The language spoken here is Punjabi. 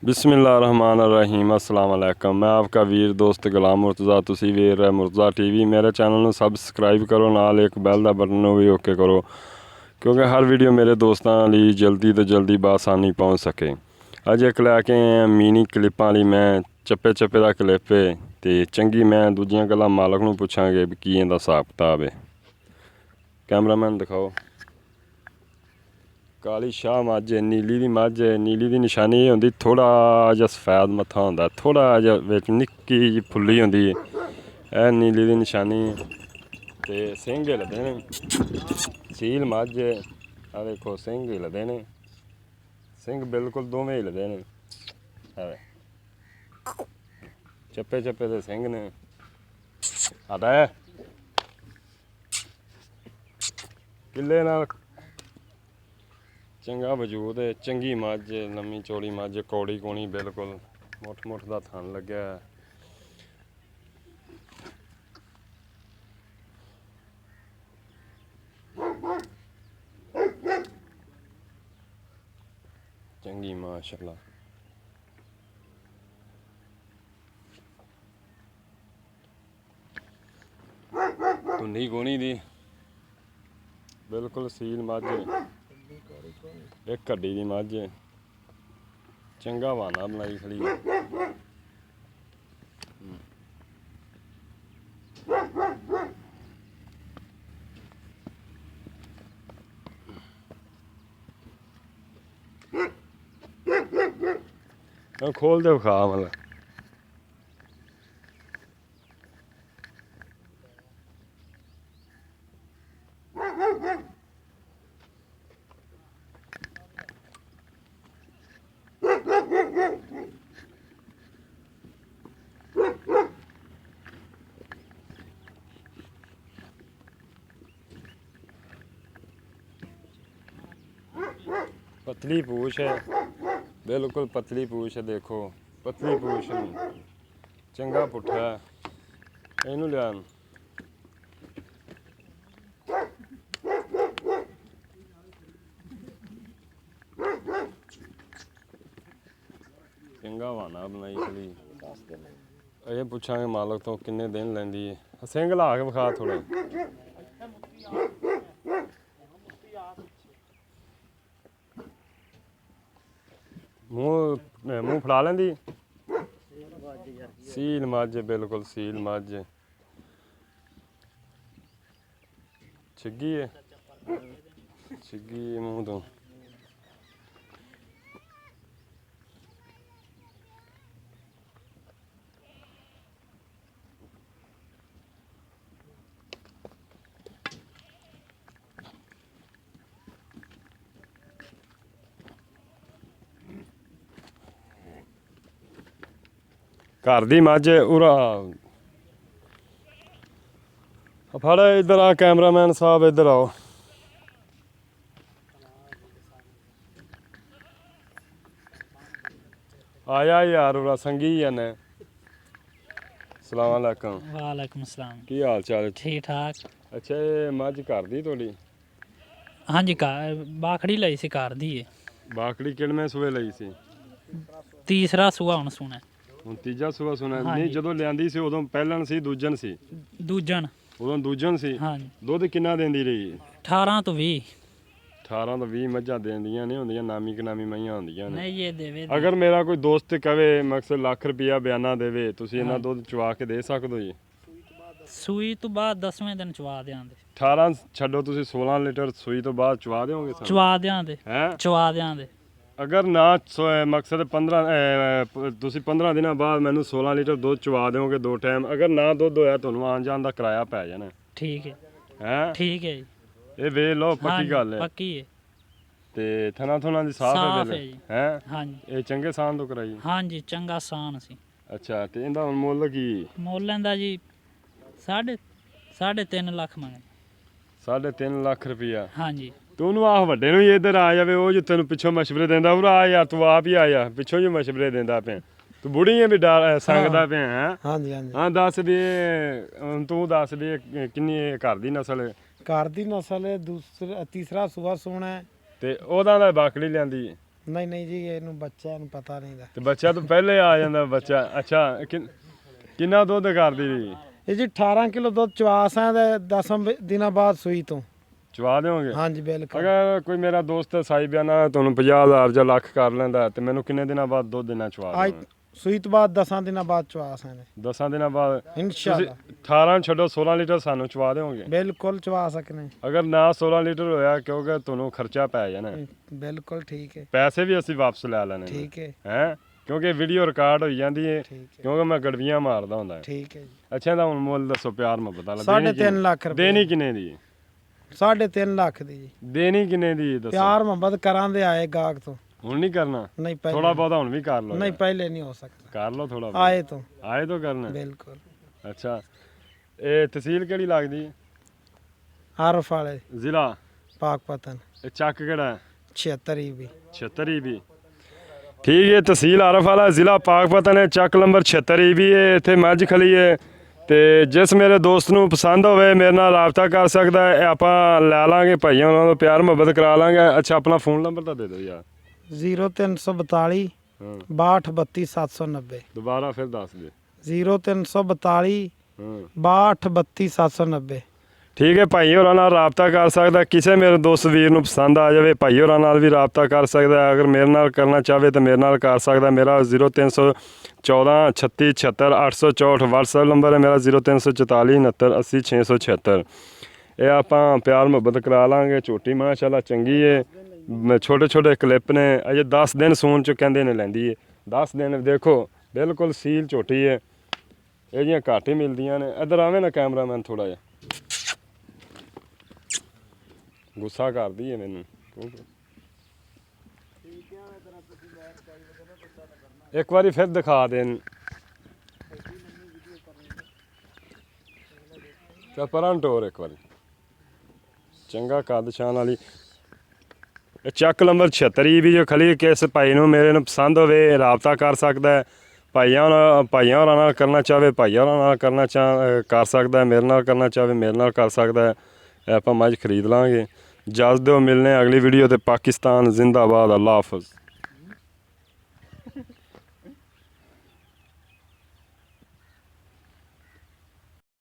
बिस्मिल्लाहिर्रहमानिर्रहीम अस्सलाम वालेकुम। मैं आपका वीर दोस्त गुलाम मुर्तज़ा। तुसी वीर है मुर्तज़ा टीवी। मेरे चैनल ਨੂੰ ਸਬਸਕ੍ਰਾਈਬ ਕਰੋ, ਨਾਲ ਇੱਕ ਬੈਲ ਦਾ ਬਟਨ ਨੂੰ ਵੀ ਓਕੇ ਕਰੋ ਕਿਉਂਕਿ ਹਰ ਵੀਡੀਓ ਮੇਰੇ ਦੋਸਤਾਂ ਲਈ ਜਲਦੀ ਤੋਂ ਜਲਦੀ ਬਾਸਾਨੀ ਪਹੁੰਚ ਸਕੇ। ਅੱਜ ਇੱਕ ਲੈ ਕੇ ਆਏ ਮਿਨੀ ਕਲਿੱਪਾਂ ਲਈ ਮੈਂ ਚੱਪੇ ਚੱਪੇ ਦਾ ਕਲਿੱਪ ਹੈ ਤੇ ਚੰਗੀ ਮੈਂ ਦੂਜੀਆਂ ਗੱਲਾਂ ਮਾਲਕ ਨੂੰ ਪੁੱਛਾਂਗੇ ਵੀ ਕੀ ਇਹਦਾ ਹਿਸਾਬ ਕਿਤਾਬ ਹੈ। ਕੈਮਰਾਮੈਨ ਦਿਖਾਓ। ਕਾਲੀ ਸ਼ਾਹ ਮੱਝ, ਨੀਲੀ ਦੀ ਮੱਝ। ਨੀਲੀ ਦੀ ਨਿਸ਼ਾਨੀ ਇਹ ਹੁੰਦੀ ਥੋੜਾ ਜਿਹਾ ਸਫੈਦ ਮੱਥਾ ਹੁੰਦਾ, ਥੋੜਾ ਜਿਹਾ ਵਿੱਚ ਨਿੱਕੀ ਜਿਹੀ ਫੁੱਲੀ ਹੁੰਦੀ ਹੈ। ਇਹ ਨੀਲੀ ਦੀ ਨਿਸ਼ਾਨੀ ਤੇ ਸਿੰਘ ਹਿਲਦੇ ਨੇ। ਸੀਲ ਮੱਝ ਆ ਦੇਖੋ, ਸਿੰਘ ਹਿਲਦੇ ਨੇ। ਸਿੰਘ ਬਿਲਕੁਲ ਦੋਵੇਂ ਹਿਲਦੇ ਨੇ। ਚੱਪੇ ਚੱਪੇ ਦੇ ਸਿੰਘ ਨੇ। ਆਦਾ ਕਿੱਲੇ ਨਾਲ ਚੰਗਾ ਵਜੂਦ ਹੈ। ਚੰਗੀ ਮੱਝ, ਲੰਮੀ ਚੌੜੀ ਮੱਝ, ਕੌੜੀ ਕੋਣੀ, ਬਿਲਕੁਲ ਮੁੱਠ ਮੁੱਠ ਦਾ ਥਣ ਲੱਗਿਆ। ਚੰਗੀ ਮਾਸ਼ਾਅੱਲਾ। ਧੁੰਨੀ ਕੋਣੀ ਦੀ ਬਿਲਕੁਲ ਸੀਲ ਮੱਝ। ਇੱਕ ਹੱਡੀ ਦੀ ਮੱਝ, ਚੰਗਾ ਬਹਾਨਾ ਬਣਾਈ ਖੜੀ। ਖੋਲ ਦੇ ਵਿਖਾ ਮਤਲਬ पतली पूछ है, बिल्कुल पतली पूछ है। देखो पतली पूछ चंगा पुट्ठा इनू लिया। चंगा बहाना बनाई खड़ी। ये पूछांगे मालक तो किन्ने दिन लैंदी है। सिंह ला के विखा थोड़े। मूँह फड़ा लेंदी। सील मझ, बिल्कुल सील मझ। छिग्गी है, छिग्गी मूँह तो। घर दी मझ उरा फड़। इधर आ कैमरामैन साहब, इधर आओ। आया यार उरा संगी ने। सलाम अलैकुम। वालेकुम सलाम। की हाल चाल? ठीक ठाक। अच्छा ये मझ घर दी थोड़ी? हाँ जी, बाखड़ी ਲਈ ਸੀ ਘਰ ਦੀ ਹੈ। बाकड़ी किड़में सूए ਲਈ ਸੀ? ਤੀਸਰਾ ਸੂਆ ਹੁਣ ਸੁਣਾ। ਹੁਣ ਤੀਜਾ ਸੂਆ ਸੁਣਾ। ਨਹੀਂ ਜਦੋਂ ਲਿਆਂਦੀ ਸੀ ਉਦੋਂ ਪਹਿਲਣ ਸੀ ਦੂਜਨ ਸੀ? ਦੂਜਣ। ਉਦੋਂ ਦੂਜਨ ਸੀ। ਹਾਂਜੀ। ਦੁੱਧ ਕਿੰਨਾ ਦਿੰਦੀ ਰਹੀ? 18 ਤੋਂ 20। 18 ਤੋਂ 20 ਮੱਝਾਂ ਦਿੰਦੀਆਂ ਨਹੀਂ ਹੁੰਦੀਆਂ, ਨਾਮੀ ਕਨਾਮੀ ਮਈਆਂ ਹੁੰਦੀਆਂ ਨੇ। ਨਹੀਂ ਇਹ ਦੇਵੇ। ਅਗਰ ਮੇਰਾ ਕੋਈ ਦੋਸਤ ਕਵੇ ਮਕਸਦ ਲੱਖ ਰੁਪਇਆ ਬਿਆਨਾ ਦੇਵੇ, ਤੁਸੀਂ ਇਹਨਾਂ ਦੁੱਧ ਚਵਾ ਕੇ ਦੇ ਸਕਦੇ ਹੋ ਜੀ? ਸੂਈ ਤੋਂ ਬਾਅਦ 10ਵੇਂ ਦਿਨ ਚਵਾ ਦਿਆਂਗੇ। 18 ਛੱਡੋ, ਤੁਸੀਂ 16 ਲੀਟਰ ਸੂਈ ਤੋਂ ਬਾਅਦ ਚਵਾ ਦਿਓਗੇ? ਚਵਾ ਦਿਆਂਗੇ। ਹੈ ਚਵਾ ਦਿਆਂਗੇ। ਅਗਰ ਨਾ ਮਕਸਦ 15 ਤੁਸੀਂ 15 ਦਿਨਾਂ ਬਾਅਦ ਮੈਨੂੰ 16 ਲੀਟਰ ਦੁੱਧ ਚਵਾ ਦਿਓਗੇ 2 ਟਾਈਮ। ਅਗਰ ਨਾ ਦੁੱਧ ਹੋਇਆ ਤੁਹਾਨੂੰ ਆਉਣ ਜਾਣ ਦਾ ਕਿਰਾਇਆ ਪੈ ਜਾਣਾ। ਠੀਕ ਹੈ। ਹੈ ਠੀਕ ਹੈ ਜੀ। ਇਹ ਵੇਖ ਲਓ, ਪੱਕੀ ਗੱਲ ਹੈ। ਪੱਕੀ ਹੈ। ਤੇ ਥਣਾ ਥੁਣਾ ਦੀ ਸਾਫ਼ ਹੈ ਸਾਫ਼ ਹੈ ਜੀ। ਹੈ ਹਾਂਜੀ। ਇਹ ਚੰਗੇ ਸਾਨ ਤੋਂ ਕਰਾਈ? ਹਾਂਜੀ ਚੰਗਾ ਸਾਨ ਸੀ। ਅੱਛਾ, ਤੇ ਇਹਦਾ ਹੁਣ ਮੁੱਲ ਕੀ? ਮੁੱਲ ਇਹਦਾ ਜੀ 3.5 ਲੱਖ ਮੰਗੇ। 3.5 ਲੱਖ ਰੁਪਇਆ? ਹਾਂਜੀ। ਤੂੰ ਉਹਨੂੰ ਆਹ ਵੱਡੇ ਨੂੰ ਹੀ ਇੱਧਰ ਆ ਜਾਵੇ, ਉਹ ਜੋ ਤੈਨੂੰ ਪਿੱਛੋਂ ਮਸ਼ਵਰੇ ਦਿੰਦਾ ਉਹ ਆ ਯਾਰ, ਤੂੰ ਆਪ ਹੀ ਆ ਜਾ, ਪਿੱਛੋਂ ਹੀ ਮਸ਼ਵਰੇ ਦਿੰਦਾ ਪਿਆ। ਤੂੰ ਬੁੜੀ ਹੈ ਵੀ ਸੰਗਦਾ ਪਿਆ ਹੈ? ਹਾਂਜੀ ਹਾਂਜੀ। ਹਾਂ ਦੱਸ ਵੀ, ਹੁਣ ਤੂੰ ਦੱਸ ਵੀ ਕਿੰਨੀ ਘਰ ਦੀ ਨਸਲ ਹੈ? ਘਰ ਦੀ ਨਸਲ ਹੈ, ਤੀਸਰਾ ਸੂਆ ਸੋਣਾ ਹੈ। ਤੇ ਉਹਦਾ ਦਾ ਬਾਕੜੀ ਲਿਆਂਦੀ? ਨਹੀਂ ਨਹੀਂ ਜੀ ਇਹਨੂੰ ਬੱਚਿਆਂ ਨੂੰ ਪਤਾ ਨਹੀਂ ਦਾ। ਤੇ ਬੱਚਾ ਤਾਂ ਪਹਿਲੇ ਆ ਜਾਂਦਾ ਬੱਚਾ। ਅੱਛਾ ਕਿੰਨਾ ਦੁੱਧ ਕਰਦੀ ਜੀ? ਇਹ ਜੀ 18 ਕਿਲੋ ਦੁੱਧ ਚਵਾਸ ਹੈ ਤੇ 10 ਦਿਨਾਂ ਬਾਅਦ ਸੂਈ ਤੋਂ ਚਵਾ ਦਿਓਗੇ? ਹਾਂਜੀ ਬਿਲਕੁਲ। ਅਗਰ ਕੋਈ ਮੇਰਾ ਦੋਸਤ ਸਾਈ ਬਿਆਨਾ ਤੁਹਾਨੂੰ 50,000 ਜਾਂ ਲੱਖ ਕਰ ਲੈਂਦਾ ਤੇ ਮੈਨੂੰ ਕਿੰਨੇ ਦਿਨਾਂ ਬਾਅਦ ਦੁੱਧ ਦੇਣਾ ਚਵਾ ਅੱਜ ਦਿਓਗੇ? ਸੂਈ ਤੋਂ ਬਾਅਦ 10 ਦਿਨਾਂ ਬਾਅਦ ਚਵਾਸ ਹੈ 10 ਦਿਨਾਂ ਬਾਅਦ ਤੁਸੀਂ ਇਨਸ਼ਾਅੱਲਾ 18 ਛੱਡੋ 16 ਲੀਟਰ ਸਾਨੂੰ ਚਵਾ ਦਿਓਗੇ? ਬਿਲਕੁਲ ਚਵਾ ਸਕਨੇ। ਅਗਰ ਨਾ 16 ਲੀਟਰ ਹੋਇਆ ਕਿਉਂਕਿ ਤੁਹਾਨੂੰ ਖਰਚਾ ਪੈ ਜਾਣਾ। ਬਿਲਕੁਲ ਠੀਕ ਹੈ ਪੈਸੇ ਵੀ ਅਸੀਂ ਵਾਪਸ ਲੈ ਲੈਣੇ ਨੇ। ਠੀਕ ਹੈ ਹੈ ਕਿਉਂਕਿ ਵੀਡੀਓ ਰਿਕਾਰਡ ਹੋਈ ਜਾਂਦੀ ਹੈ ਠੀਕ ਹੈ ਕਿਉਂਕਿ ਮੈਂ ਗੜਵੀਆਂ ਮਾਰਦਾ ਹੁੰਦਾ। ਠੀਕ ਹੈ ਜੀ। ਅੱਛਾ ਤਾਂ ਹੁਣ ਮੁੱਲ ਦੱਸੋ ਪਿਆਰ ਮੁਹੱਬਤ ਵਾਲਾ। 3.5 ਲੱਖ ਰੁਪਏ ਦੇਣੀ ਕਿੰਨੇ ਦੀ? 3.5 ਲੱਖ ਦੀ ਜੀ। ਦੇਣੀ ਕਿੰਨੇ ਦੀ ਦੱਸੋ? ਪਿਆਰ ਮੁਹੱਬਤ ਕਰਾਂਦੇ ਆਏ ਗਾਹਕ ਤੋਂ। ਹੁਣ ਨਹੀਂ ਕਰਨਾ? ਨਹੀਂ ਪਹਿਲੇ ਥੋੜਾ ਬਹੁਤਾ ਹੁਣ ਵੀ ਕਰ ਲਓ। ਨਹੀਂ ਪਹਿਲੇ ਨਹੀਂ ਹੋ ਸਕਦਾ। ਕਰ ਲਓ ਥੋੜਾ ਆਏ ਤੋਂ ਆਏ ਤੋਂ ਕਰਨਾ। ਬਿਲਕੁਲ। ਅੱਛਾ ਇਹ ਤਹਿਸੀਲ ਕਿਹੜੀ ਲੱਗਦੀ ਹੈ? ਆਰਫ ਵਾਲੇ ਜ਼ਿਲ੍ਹਾ ਪਾਕਪਤਨ ਇਹ ਚੱਕ ਕਿਹੜਾ ਹੈ? 76 ਵੀ 76 ਵੀ ਠੀਕ ਹੈ। ਤਹਿਸੀਲ ਆਰਫ ਵਾਲਾ, ਜ਼ਿਲ੍ਹਾ ਪਾਕਪਤਨ ਹੈ, ਚੱਕ ਨੰਬਰ 76 ਵੀ ਹੈ। ਇੱਥੇ ਮੱਝ ਖਲੀ ਹੈ ਤੇ ਜਿਸ ਮੇਰੇ ਦੋਸਤ ਨੂੰ ਪਸੰਦ ਹੋਵੇ ਮੇਰੇ ਨਾਲ ਰਾਬਤਾ ਕਰ ਸਕਦਾ ਹੈ। ਇਹ ਆਪਾਂ ਲੈ ਲਾਂਗੇ ਭਾਈਆਂ ਉਹਨਾਂ ਤੋਂ ਪਿਆਰ ਮੁਹੱਬਤ ਕਰਾ ਲਾਂਗੇ। ਅੱਛਾ ਆਪਣਾ ਫੋਨ ਨੰਬਰ ਤਾਂ ਦੇ ਦਿਓ ਯਾਰ। 0342 ਹਾਂ 62 790 ਦੁਬਾਰਾ ਫਿਰ ਦੱਸ ਦੇ। 0342 ਹਾਂ 62 790। ਠੀਕ ਹੈ ਭਾਈ ਹੋਰਾਂ ਨਾਲ ਰਾਬਤਾ ਕਰ ਸਕਦਾ। ਕਿਸੇ ਮੇਰੇ ਦੋਸਤ ਵੀਰ ਨੂੰ ਪਸੰਦ ਆ ਜਾਵੇ ਭਾਈ ਹੋਰਾਂ ਨਾਲ ਵੀ ਰਾਬਤਾ ਕਰ ਸਕਦਾ ਹੈ। ਅਗਰ ਮੇਰੇ ਨਾਲ ਕਰਨਾ ਚਾਹਵੇ ਤਾਂ ਮੇਰੇ ਨਾਲ ਕਰ ਸਕਦਾ। ਮੇਰਾ 0314 36 76 864 WhatsApp ਨੰਬਰ ਹੈ ਮੇਰਾ 0344 69 80 676। ਇਹ ਆਪਾਂ ਪਿਆਰ ਮੁਹੱਬਤ ਕਰਾ ਲਾਂਗੇ। ਝੋਟੀ ਮਾਸ਼ਾਅੱਲਾ ਚੰਗੀ ਹੈ। ਛੋਟੇ ਛੋਟੇ ਕਲਿੱਪ ਨੇ ਅਜੇ 10 ਦਿਨ ਸੂਣ ਚ ਕਹਿੰਦੇ ਨੇ ਲੈਂਦੀ ਹੈ। 10 ਦਿਨ ਦੇਖੋ ਬਿਲਕੁਲ ਸੀਲ ਝੋਟੀ ਹੈ। ਇਹ ਜੀਆਂ ਘੱਟ ਹੀ ਮਿਲਦੀਆਂ ਨੇ। ਇੱਧਰ ਆਵੇਂ ਨਾ ਕੈਮਰਾਮੈਨ ਥੋੜਾ ਜਿਹਾ ਗੁੱਸਾ ਕਰਦੀ ਹੈ ਮੈਨੂੰ। ਇੱਕ ਵਾਰੀ ਫਿਰ ਦਿਖਾ ਦੇਣ ਤਾਂ ਪਰਾਂ ਟੋਰ ਇੱਕ ਵਾਰੀ। ਚੰਗਾ ਕੱਦ ਸ਼ਾਨ ਵਾਲੀ। ਇਹ ਚੱਕ ਨੰਬਰ 76 ਵੀ ਜੋ ਖਲੀ ਕਿਸ ਭਾਈ ਨੂੰ ਮੇਰੇ ਨੂੰ ਪਸੰਦ ਹੋਵੇ ਰਾਬਤਾ ਕਰ ਸਕਦਾ ਹੈ। ਭਾਈਆਂ ਹੋਰਾਂ ਨਾਲ ਕਰਨਾ ਚਾਹਵੇ ਭਾਈਆਂ ਹੋਰਾਂ ਨਾਲ ਕਰ ਸਕਦਾ ਹੈ। ਮੇਰੇ ਨਾਲ ਕਰਨਾ ਚਾਹਵੇ ਮੇਰੇ ਨਾਲ ਕਰ ਸਕਦਾ ਹੈ। ਇਹ ਆਪਾਂ ਮੱਝ ਖਰੀਦ ਲਾਂਗੇ। ਇਜਾਜ਼ਤ ਦਿਓ ਮਿਲਨੇ ਅਗਲੀ ਵੀਡੀਓ ਤੇ। ਪਾਕਿਸਤਾਨ ਜ਼ਿੰਦਾਬਾਦ। ਅੱਲਾ ਹਾਫਿਜ਼।